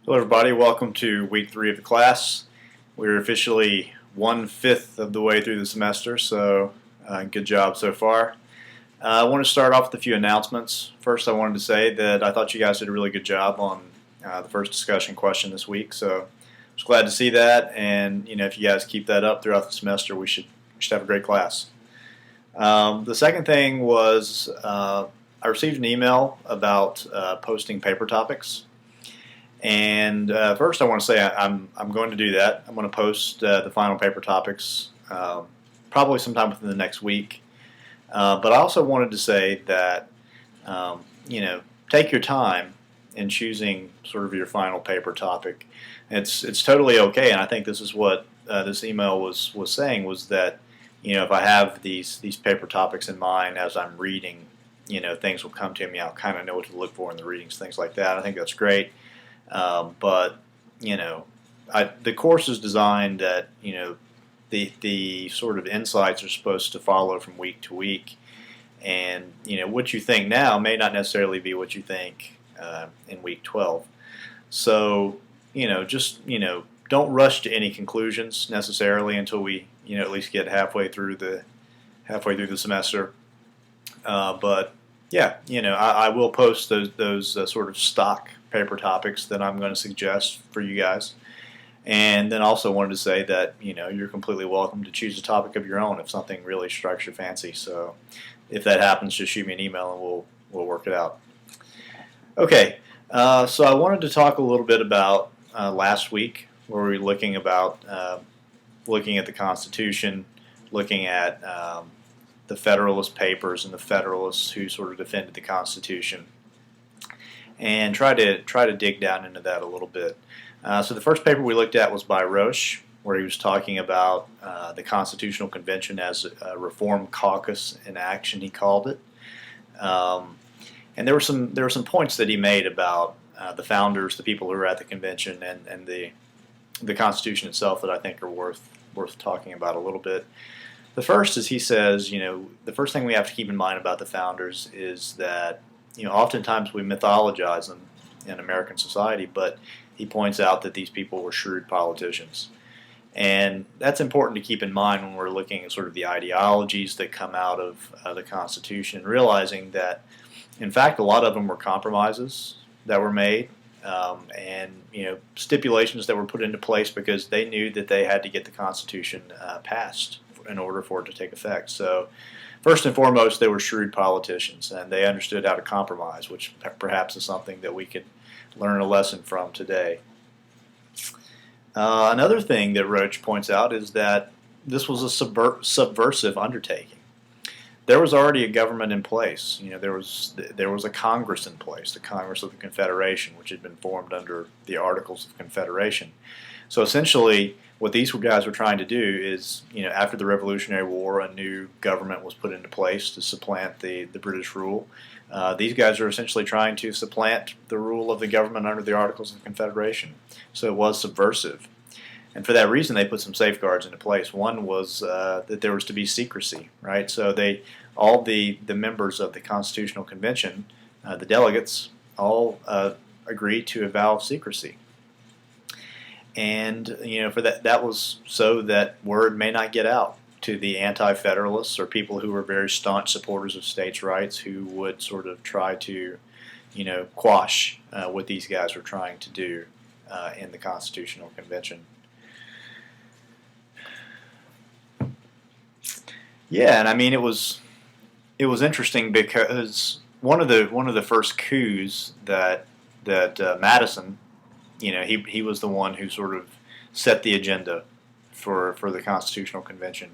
Hello everybody, welcome to week 3 of the class. We're officially 1/5 of the way through the semester, so good job so far. I want to start off with a few announcements. First, I wanted to say that I thought you guys did a really good job on the first discussion question this week, so I was glad to see that, and if you guys keep that up throughout the semester, we should have a great class. The second thing was I received an email about posting paper topics. And first, I want to say I'm going to do that. I'm going to post the final paper topics probably sometime within the next week. But I also wanted to say that take your time in choosing sort of your final paper topic. It's totally okay, and I think this is what this email was saying, was that if I have these paper topics in mind as I'm reading, things will come to me. I'll kind of know what to look for in the readings, things like that. I think that's great. But the course is designed that the sort of insights are supposed to follow from week to week, and what you think now may not necessarily be what you think in week 12. So don't rush to any conclusions necessarily until we at least get halfway through the semester. But yeah, I will post those sort of stock paper topics that I'm going to suggest for you guys. And then also wanted to say that you're completely welcome to choose a topic of your own if something really strikes your fancy. So if that happens, just shoot me an email and we'll work it out. Okay, so I wanted to talk a little bit about last week, where we were looking at the Constitution, looking at the Federalist Papers and the Federalists who sort of defended the Constitution, and try to dig down into that a little bit. So the first paper we looked at was by Roche, where he was talking about the Constitutional Convention as a reform caucus in action, he called it. And there were some points that he made about the founders, the people who were at the convention, and the Constitution itself that I think are worth talking about a little bit. The first is, he says, the first thing we have to keep in mind about the founders is that oftentimes we mythologize them in American society, but he points out that these people were shrewd politicians. And that's important to keep in mind when we're looking at sort of the ideologies that come out of the Constitution, realizing that, in fact, a lot of them were compromises that were made, and stipulations that were put into place because they knew that they had to get the Constitution passed in order for it to take effect. So first and foremost, they were shrewd politicians, and they understood how to compromise, which perhaps is something that we could learn a lesson from today. Another thing that Roche points out is that this was a subversive undertaking. There was already a government in place. There was a Congress in place, the Congress of the Confederation, which had been formed under the Articles of Confederation. So essentially, what these guys were trying to do is, after the Revolutionary War, a new government was put into place to supplant the British rule. These guys are essentially trying to supplant the rule of the government under the Articles of Confederation. So it was subversive. And for that reason, they put some safeguards into place. One was that there was to be secrecy, right? So all the members of the Constitutional Convention, the delegates, all agreed to a vow of secrecy. And for that was so that word may not get out to the anti-federalists or people who were very staunch supporters of states' rights, who would sort of try to quash what these guys were trying to do in the Constitutional Convention. Yeah, and I mean it was interesting because one of the first coups that Madison, he was the one who sort of set the agenda for the Constitutional Convention.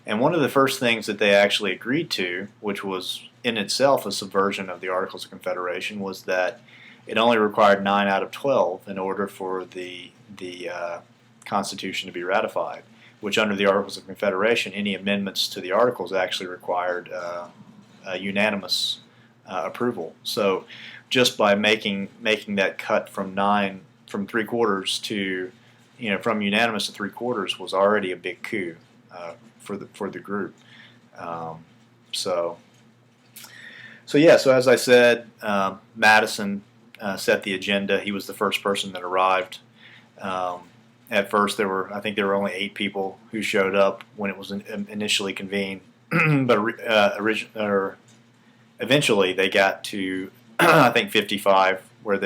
And one of the first things that they actually agreed to, which was in itself a subversion of the Articles of Confederation, was that it only required 9 out of 12 in order for the Constitution to be ratified, which under the Articles of Confederation, any amendments to the Articles actually required unanimous approval. So just by making that cut from 3/4 to from unanimous to 3/4 was already a big coup for the group. So yeah. So as I said, Madison set the agenda. He was the first person that arrived. At first, I think there were only 8 people who showed up when it was initially convened, but eventually they got to I think 55, where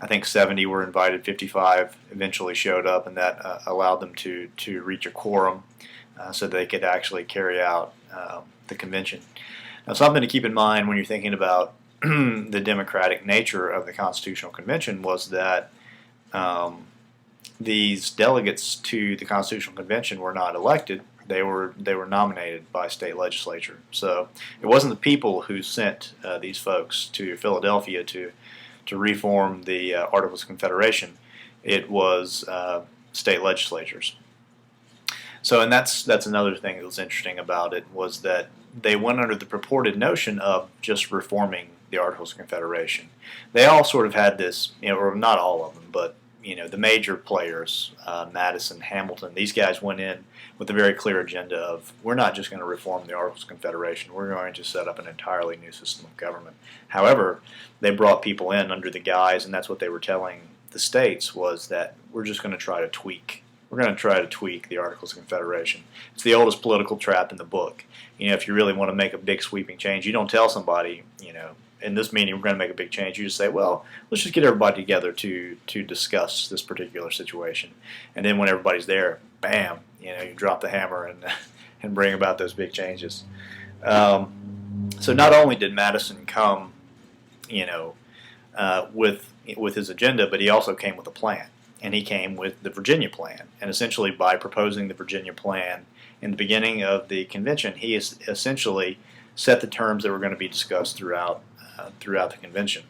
I think 70 were invited, 55 eventually showed up, and that allowed them to reach a quorum so they could actually carry out the convention. Now, something to keep in mind when you're thinking about the democratic nature of the Constitutional Convention was that these delegates to the Constitutional Convention were not elected. They were nominated by state legislature. So it wasn't the people who sent these folks to Philadelphia to reform the Articles of Confederation. It was state legislatures. So, and that's another thing that was interesting about it, was that they went under the purported notion of just reforming the Articles of Confederation. They all sort of had this, or not all of them, but the major players, Madison, Hamilton, these guys went in with a very clear agenda of, we're not just going to reform the Articles of Confederation, we're going to set up an entirely new system of government. However, they brought people in under the guise, and that's what they were telling the states, was that we're just going to try to tweak. We're going to try to tweak the Articles of Confederation. It's the oldest political trap in the book. If you really want to make a big sweeping change, you don't tell somebody, in this meeting we're going to make a big change. You just say, well, let's just get everybody together to discuss this particular situation. And then when everybody's there, bam, you drop the hammer and bring about those big changes. So not only did Madison come, with his agenda, but he also came with a plan. And he came with the Virginia Plan. And essentially, by proposing the Virginia Plan in the beginning of the convention, he essentially set the terms that were going to be discussed throughout the convention.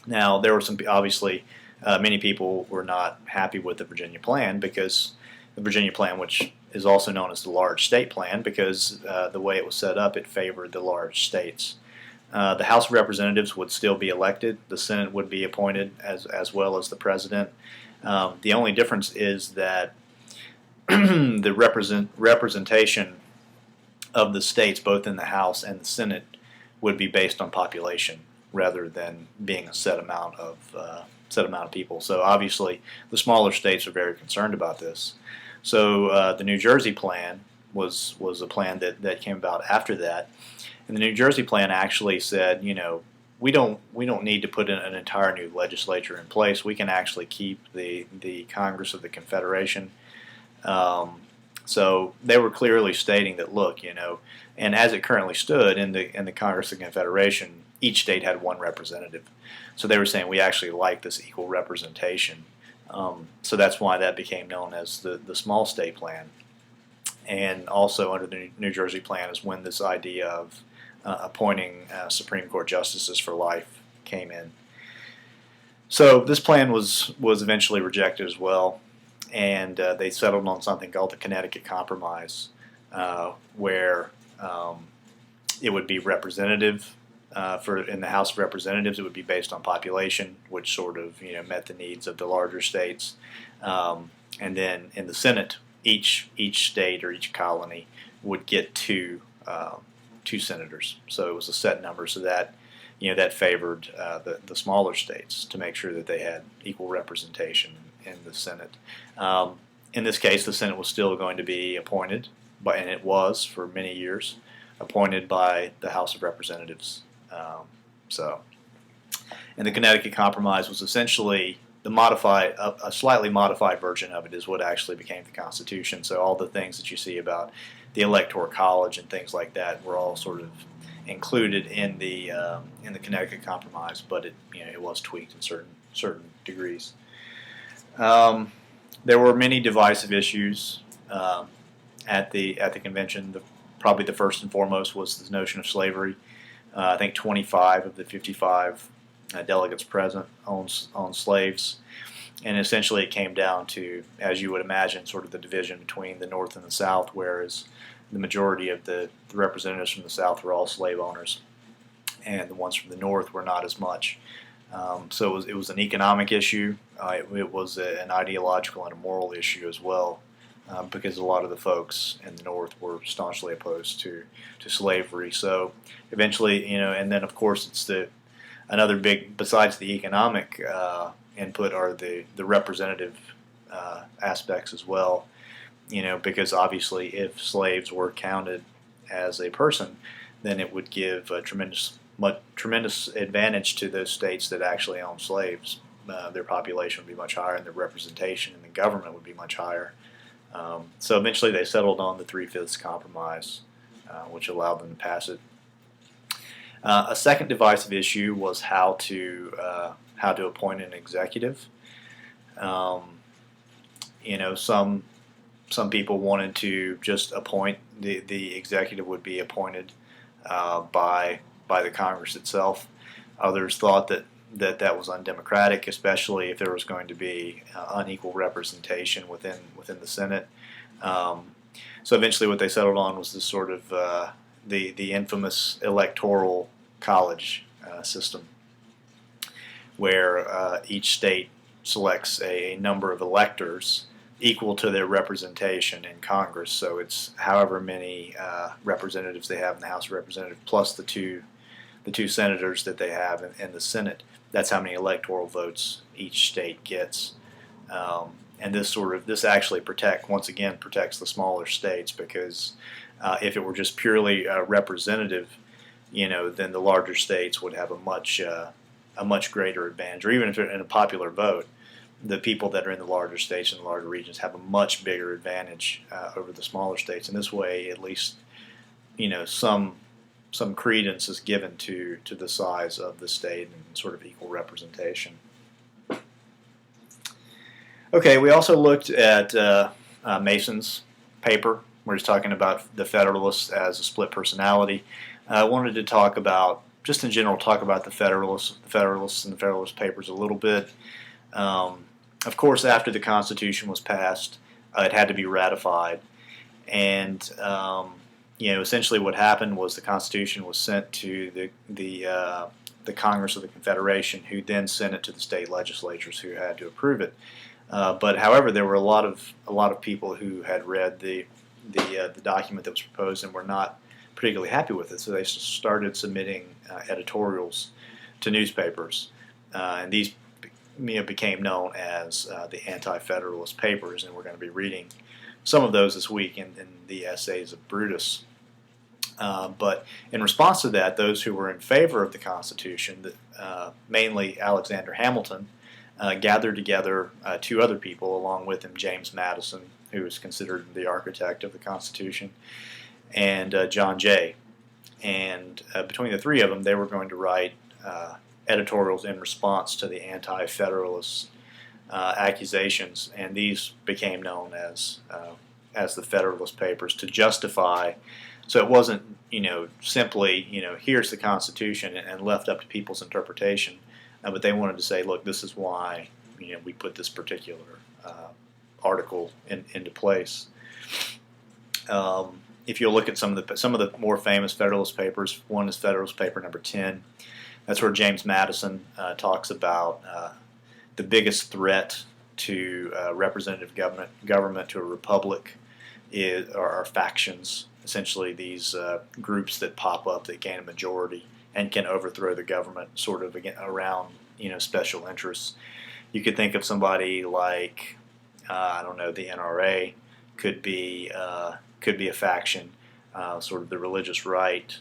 Now, there were obviously, many people were not happy with the Virginia Plan, because the Virginia Plan, which is also known as the Large State Plan, because the way it was set up, it favored the large states. The House of Representatives would still be elected. The Senate would be appointed as well as the president. The only difference is that the representation of the states, both in the House and the Senate, would be based on population rather than being a set amount of people. So obviously, the smaller states are very concerned about this. So the New Jersey Plan was a plan that came about after that, and the New Jersey Plan actually said, we don't need to put in an entire new legislature in place. We can actually keep the Congress of the Confederation. So they were clearly stating that, look, and as it currently stood in the Congress of the Confederation, each state had one representative. So they were saying, we actually like this equal representation. So that's why that became known as the small state plan. And also under the New Jersey Plan is when this idea of appointing Supreme Court justices for life came in. So this plan was eventually rejected as well, and they settled on something called the Connecticut Compromise, where it would be representative. In the House of Representatives, it would be based on population, which sort of met the needs of the larger states, and then in the Senate, each state or each colony would get two senators. So it was a set number, so that that favored the smaller states to make sure that they had equal representation in the Senate. In this case, the Senate was still going to be appointed, and it was for many years appointed by the House of Representatives. And the Connecticut Compromise was essentially a slightly modified version of it is what actually became the Constitution. So all the things that you see about the Electoral College and things like that were all sort of included in the Connecticut Compromise, but it was tweaked in certain degrees. There were many divisive issues at the convention. Probably the first and foremost was the notion of slavery. I think 25 of the 55 delegates present owned slaves, and essentially it came down to, as you would imagine, sort of the division between the North and the South, whereas the majority of the representatives from the South were all slave owners, and the ones from the North were not as much. So it was an economic issue. It was an ideological and a moral issue as well, because a lot of the folks in the North were staunchly opposed to slavery. So eventually, and then of course it's the another big, besides the economic input, are the representative aspects as well. Because obviously, if slaves were counted as a person, then it would give a tremendous advantage to those states that actually own slaves. Their population would be much higher, and their representation in the government would be much higher. So eventually, they settled on the 3/5 compromise, which allowed them to pass it. A second divisive issue was how to appoint an executive. Some people wanted to just appoint the executive would be appointed by the Congress itself. Others thought that was undemocratic, especially if there was going to be unequal representation within the Senate. So eventually, what they settled on was this sort of the infamous electoral college system, where each state selects a number of electors equal to their representation in Congress. So it's however many representatives they have in the House of Representatives plus the two senators that they have in the Senate. That's how many electoral votes each state gets. And this actually protects the smaller states, because if it were just purely representative, then the larger states would have a much greater advantage. Or even if in a popular vote, the people that are in the larger states and the larger regions have a much bigger advantage over the smaller states. In this way, at least, some credence is given to the size of the state and sort of equal representation. Okay, we also looked at Mason's paper, where he's talking about the Federalists as a split personality. I wanted to talk about, just in general, the Federalists and the Federalist Papers a little bit. Of course, after the Constitution was passed, it had to be ratified, and essentially what happened was the Constitution was sent to the Congress of the Confederation, who then sent it to the state legislatures, who had to approve it. But however, there were a lot of people who had read the document that was proposed and were not particularly happy with it, so they started submitting editorials to newspapers, and these became known as the Anti-Federalist Papers, and we're going to be reading some of those this week in the essays of Brutus. But in response to that, those who were in favor of the Constitution, mainly Alexander Hamilton, gathered together two other people along with him, James Madison, who was considered the architect of the Constitution, and John Jay. And between the three of them, they were going to write editorials in response to the Anti-Federalist accusations, and these became known as the Federalist Papers, to justify. So it wasn't, simply, here's the Constitution and left up to people's interpretation, but they wanted to say, look, this is why, we put this particular article into place. If you look at some of the more famous Federalist Papers, one is Federalist Paper number 10. That's where James Madison talks about the biggest threat to representative government, to a republic, are factions. Essentially, these groups that pop up that gain a majority and can overthrow the government, sort of around special interests. You could think of somebody like the NRA could be a faction, sort of the religious right,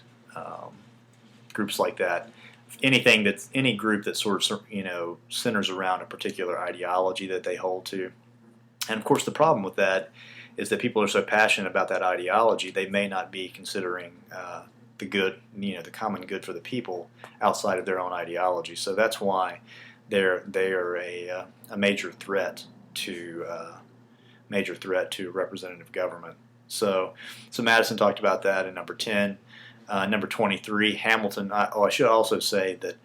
groups like that. Any group that sort of centers around a particular ideology that they hold to. And of course, the problem with that is that people are so passionate about that ideology, they may not be considering the good, the common good for the people outside of their own ideology. So that's why they are a major threat to representative government. So Madison talked about that in number 10. Number 23, Hamilton. I should also say that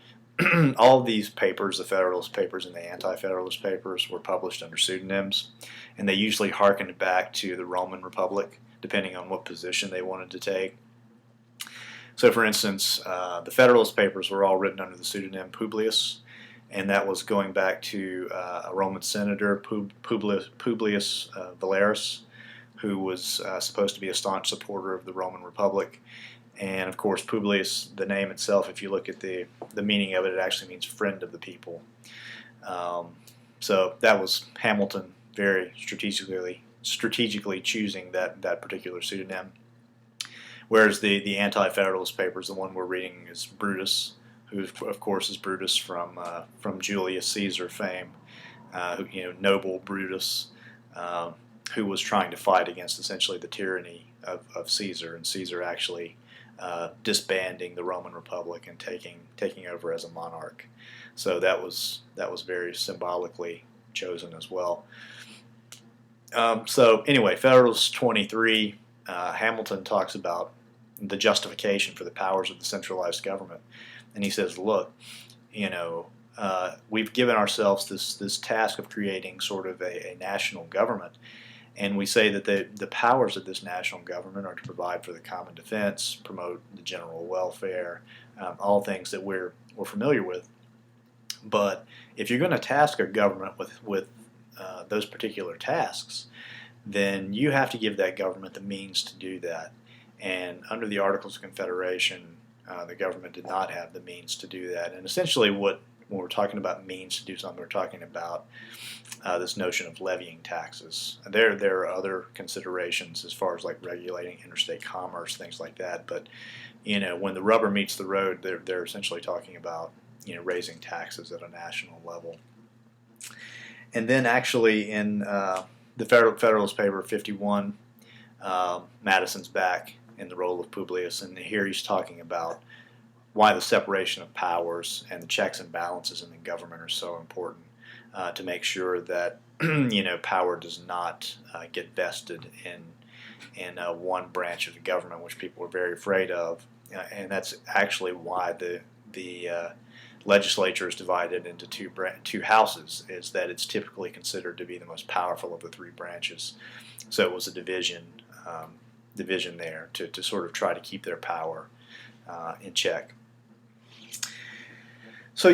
all of these papers, the Federalist Papers and the Anti-Federalist Papers, were published under pseudonyms, and they usually hearkened back to the Roman Republic, depending on what position they wanted to take. So, for instance, the Federalist Papers were all written under the pseudonym Publius, and that was going back to a Roman senator, Publius Valerius, who was supposed to be a staunch supporter of the Roman Republic. And of course, Publius, the name itself, if you look at the meaning of it, it actually means friend of the people. So that was Hamilton very strategically choosing that particular pseudonym. Whereas the anti-federalist papers, the one we're reading, is Brutus, who of course is Brutus from Julius Caesar fame, noble Brutus, who was trying to fight against essentially the tyranny of Caesar, and Caesar actually disbanding the Roman Republic and taking over as a monarch. So that was very symbolically chosen as well. So anyway, Federalist 23, Hamilton talks about the justification for the powers of the centralized government, and he says, look, we've given ourselves this task of creating sort of a national government, and we say that the powers of this national government are to provide for the common defense, promote the general welfare, all things that we're familiar with. But if you're going to task a government with those particular tasks, then you have to give that government the means to do that. And under the Articles of Confederation, the government did not have the means to do that. And essentially when we're talking about means to do something, we're talking about this notion of levying taxes. There are other considerations as far as like regulating interstate commerce, things like that. But when the rubber meets the road, they're essentially talking about raising taxes at a national level. And then actually in the Federalist Paper 51, Madison's back in the role of Publius, and here he's talking about why the separation of powers and the checks and balances in the government are so important, to make sure that power does not get vested in one branch of the government, which people are very afraid of, and that's actually why the legislature is divided into two houses, is that it's typically considered to be the most powerful of the three branches. So it was a division there to sort of try to keep their power in check. So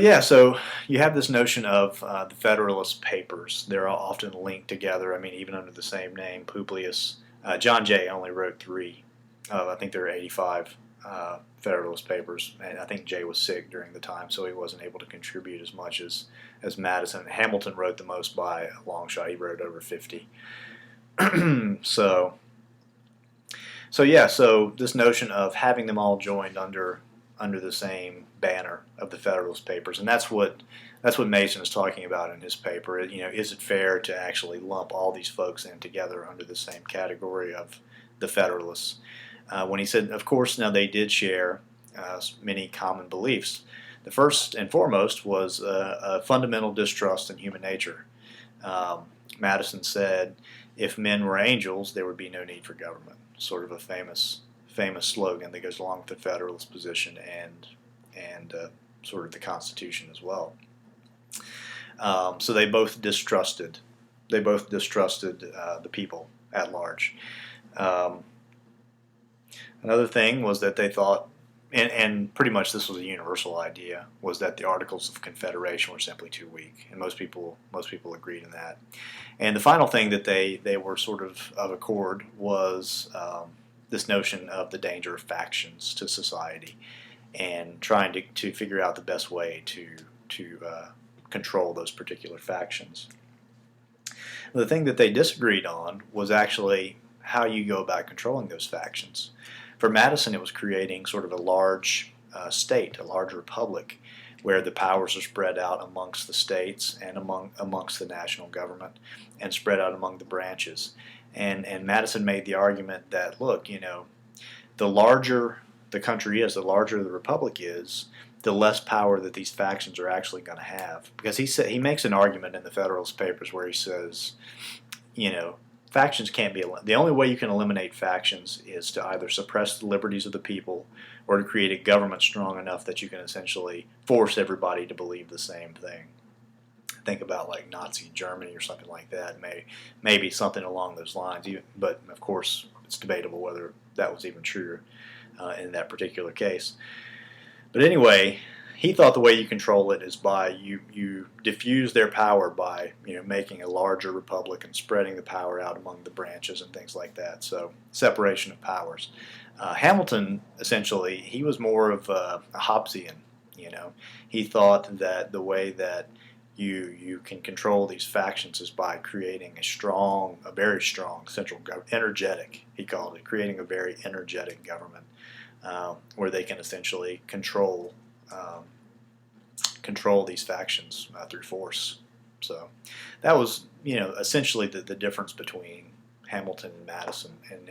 you have this notion of the Federalist Papers. They're all often linked together. I mean, even under the same name, Publius. John Jay only wrote 3. I think there are 85 Federalist Papers, and I think Jay was sick during the time, so he wasn't able to contribute as much as Madison. Hamilton wrote the most by a long shot. He wrote over 50. So this notion of having them all joined under the same banner of the Federalist Papers, and that's what Mason is talking about in his paper. Is it fair to actually lump all these folks in together under the same category of the Federalists? When he said, of course, now they did share many common beliefs. The first and foremost was a fundamental distrust in human nature. Madison said, if men were angels, there would be no need for government. Sort of a famous slogan that goes along with the Federalist position and sort of the Constitution as well. So they both distrusted the people at large. Another thing was that they thought, and pretty much this was a universal idea, was that the Articles of Confederation were simply too weak, and most people agreed in that. And the final thing that they were sort of accord was this notion of the danger of factions to society, and trying to figure out the best way to control those particular factions. The thing that they disagreed on was actually how you go about controlling those factions. For Madison, it was creating sort of a large state, a large republic, where the powers are spread out amongst the states and amongst the national government, and spread out among the branches. And Madison made the argument that, look, the larger the country is, the larger the republic is, the less power that these factions are actually going to have. Because he makes an argument in the Federalist Papers where he says, factions can't be, the only way you can eliminate factions is to either suppress the liberties of the people or to create a government strong enough that you can essentially force everybody to believe the same thing. Think about like Nazi Germany or something like that, maybe something along those lines. But of course, it's debatable whether that was even true in that particular case. But anyway, he thought the way you control it is by you diffuse their power by making a larger republic and spreading the power out among the branches and things like that. So separation of powers. Hamilton essentially he was more of a Hobbesian. He thought that the way that you can control these factions is by creating a very strong central government, energetic. He called it creating a very energetic government where they can essentially control these factions through force. So that was essentially the difference between Hamilton and Madison. And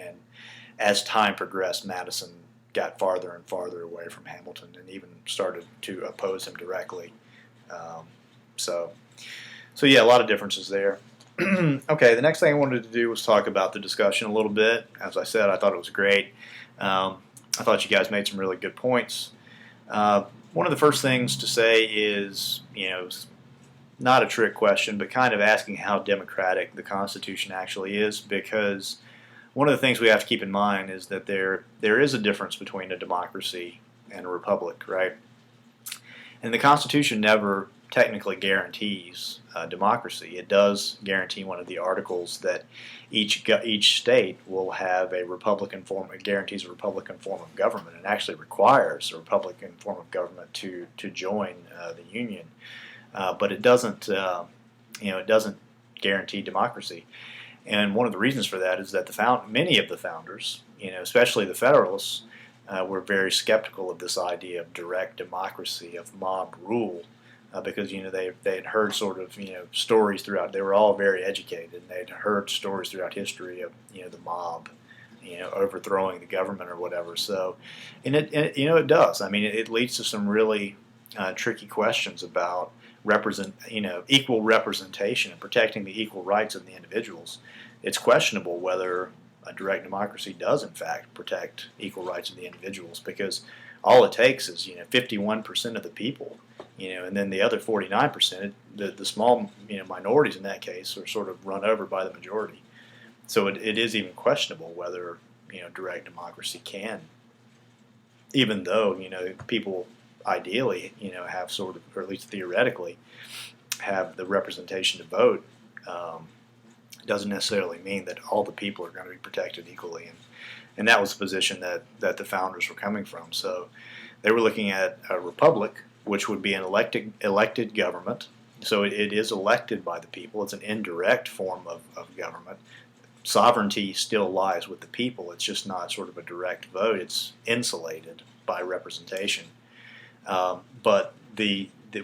as time progressed, Madison got farther and farther away from Hamilton and even started to oppose him directly. So yeah, a lot of differences there. Okay, the next thing I wanted to do was talk about the discussion a little bit. As I said, I thought it was great. I thought you guys made some really good points. One of the first things to say is, not a trick question, but kind of asking how democratic the Constitution actually is, because one of the things we have to keep in mind is that there is a difference between a democracy and a republic, right? And the Constitution never technically guarantees democracy. It does guarantee one of the articles that each state will have a Republican form. It guarantees a Republican form of government and actually requires a Republican form of government to join the Union. But it doesn't it doesn't guarantee democracy. And one of the reasons for that is that many of the founders, especially the Federalists, were very skeptical of this idea of direct democracy, of mob rule. Because they had heard sort of stories throughout. They were all very educated, and they'd heard stories throughout history of the mob, overthrowing the government or whatever. So, and it does. I mean, it leads to some really tricky questions about equal representation and protecting the equal rights of the individuals. It's questionable whether a direct democracy does in fact protect equal rights of the individuals, because all it takes is 51% of the people. And then the other 49%, the small minorities in that case, are sort of run over by the majority. So it is even questionable whether direct democracy can, even though people ideally have sort of, or at least theoretically, have the representation to vote. Doesn't necessarily mean that all the people are going to be protected equally, and that was the position that the founders were coming from. So they were looking at a republic, which would be an elected government. So it is elected by the people. It's an indirect form of government. Sovereignty still lies with the people. It's just not sort of a direct vote. It's insulated by representation. But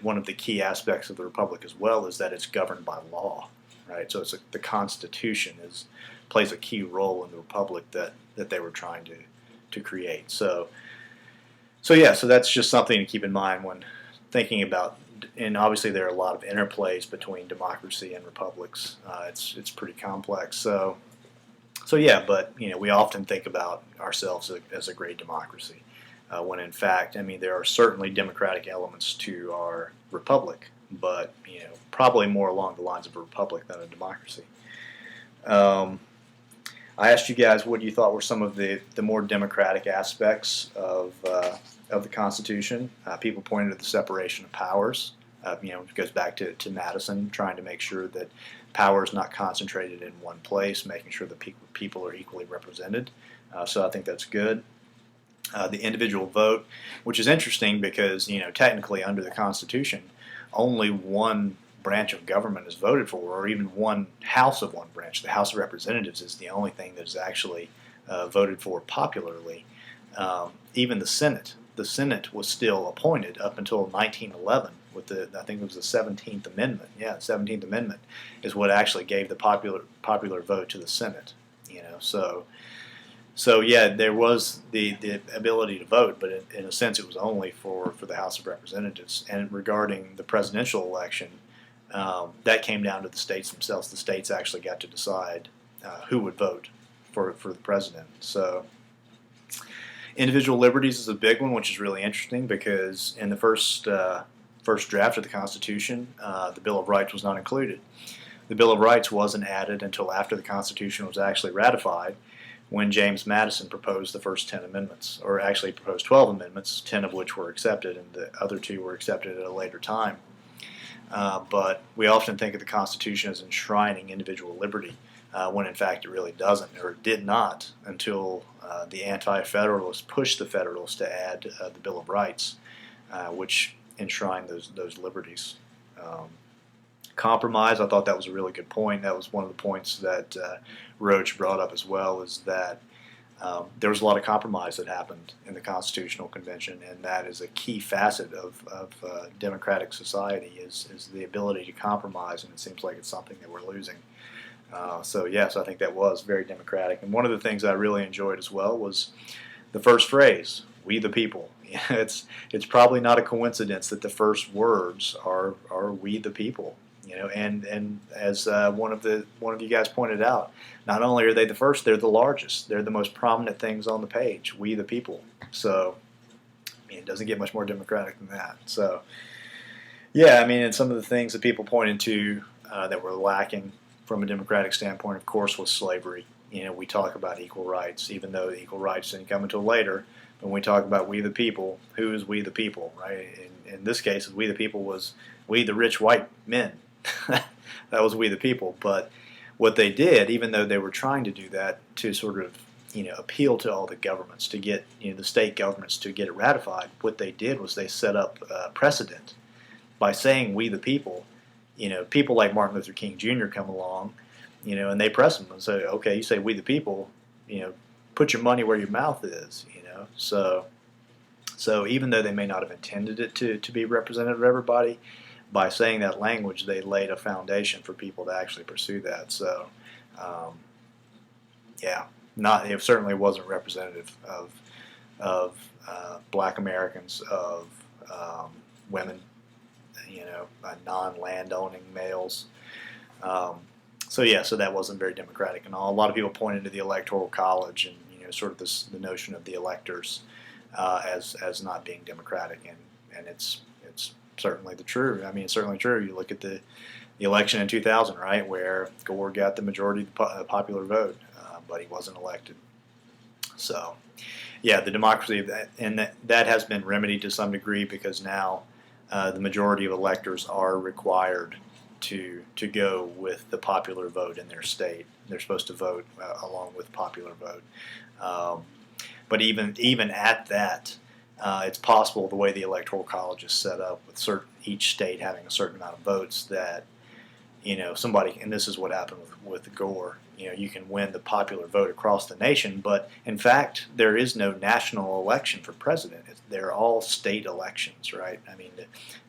one of the key aspects of the republic as well is that it's governed by law, right? So the Constitution plays a key role in the republic that they were trying to create. So that's just something to keep in mind when thinking about, and obviously there are a lot of interplays between democracy and republics. It's pretty complex. So yeah, but we often think about ourselves as a great democracy, when in fact, I mean, there are certainly democratic elements to our republic, but probably more along the lines of a republic than a democracy. I asked you guys what you thought were some of the more democratic aspects of the Constitution. People pointed to the separation of powers. It goes back to Madison, trying to make sure that power is not concentrated in one place, making sure that people are equally represented. So I think that's good. The individual vote, which is interesting because technically under the Constitution, only one branch of government is voted for, or even one house of one branch. The House of Representatives is the only thing that is actually voted for popularly. Even the Senate was still appointed up until 1911 with I think it was the 17th Amendment. Yeah, the 17th Amendment is what actually gave the popular vote to the Senate. So yeah, there was the ability to vote, but in a sense it was only for the House of Representatives. And regarding the presidential election, that came down to the states themselves. The states actually got to decide who would vote for the president. So individual liberties is a big one, which is really interesting because in the first draft of the Constitution, the Bill of Rights was not included. The Bill of Rights wasn't added until after the Constitution was actually ratified, when James Madison proposed the first 10 amendments, or actually proposed 12 amendments, 10 of which were accepted, and the other 2 were accepted at a later time. But we often think of the Constitution as enshrining individual liberty, when in fact it really doesn't, or it did not until the Anti-Federalists pushed the Federalists to add the Bill of Rights, which enshrined those liberties. Compromise, I thought that was a really good point. That was one of the points that Roach brought up as well, is that there was a lot of compromise that happened in the Constitutional Convention, and that is a key facet of democratic society, is the ability to compromise, and it seems like it's something that we're losing. So yes, I think that was very democratic. And one of the things I really enjoyed as well was the first phrase, "We the people." It's probably not a coincidence that the first words are "We the people." And as one of you guys pointed out, not only are they the first, they're the largest. They're the most prominent things on the page. "We the people." So, it doesn't get much more democratic than that. So, yeah, and some of the things that people pointed to that were lacking from a democratic standpoint, of course, was slavery. We talk about equal rights, even though equal rights didn't come until later. When we talk about "we the people," who is "we the people," right? In this case, "we the people" was we the rich white men. That was "we the people." But what they did, even though they were trying to do that to sort of appeal to all the governments, to get the state governments to get it ratified, what they did was they set up precedent by saying "we the people." People like Martin Luther King Jr. come along, and they press them and say, "Okay, you say 'we the people,' put your money where your mouth is." So even though they may not have intended it to be representative of everybody, by saying that language, they laid a foundation for people to actually pursue that. So, yeah, it certainly wasn't representative of Black Americans, of women, non-land-owning males. So that wasn't very democratic and all. A lot of people pointed to the Electoral College and sort of the notion of the electors as not being democratic, and it's certainly true. It's certainly true. You look at the election in 2000, right, where Gore got the majority of the popular vote, but he wasn't elected. So, yeah, the democracy, and that has been remedied to some degree, because now the majority of electors are required to go with the popular vote in their state. They're supposed to vote along with popular vote. But even at that, it's possible, the way the Electoral College is set up, with each state having a certain amount of votes, that somebody, and this is what happened with Gore, you can win the popular vote across the nation, but in fact there is no national election for president. They're all state elections, right?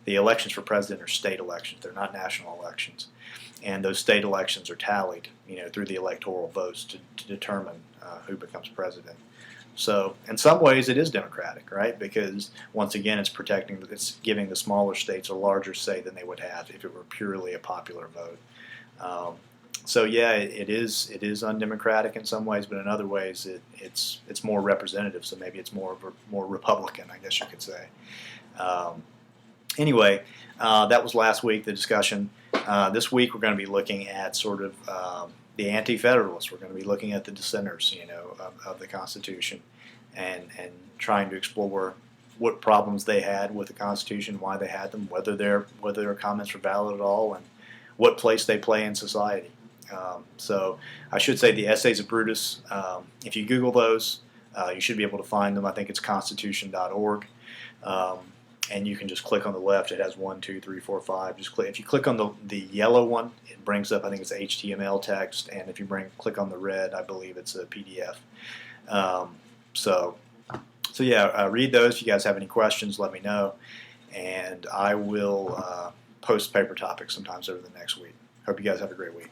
The elections for president are state elections. They're not national elections, and those state elections are tallied through the electoral votes to determine who becomes president. So in some ways it is democratic, right? Because once again, it's giving the smaller states a larger say than they would have if it were purely a popular vote. So yeah, it is undemocratic in some ways, but in other ways it's more representative. So maybe it's more Republican, I guess you could say. Anyway, that was last week, the discussion. This week we're going to be looking at sort of the Anti-Federalists. We're going to be looking at the dissenters, of the Constitution, and trying to explore what problems they had with the Constitution, why they had them, whether their comments were valid at all, and what place they play in society. So I should say the Essays of Brutus, if you Google those, you should be able to find them. I think it's constitution.org. And you can just click on the left. It has 1, 2, 3, 4, 5. Just click. If you click on the yellow one, it brings up, I think it's HTML text, and if you click on the red, I believe it's a PDF. So yeah, read those. If you guys have any questions, let me know, and I will post paper topics sometimes over the next week. Hope you guys have a great week.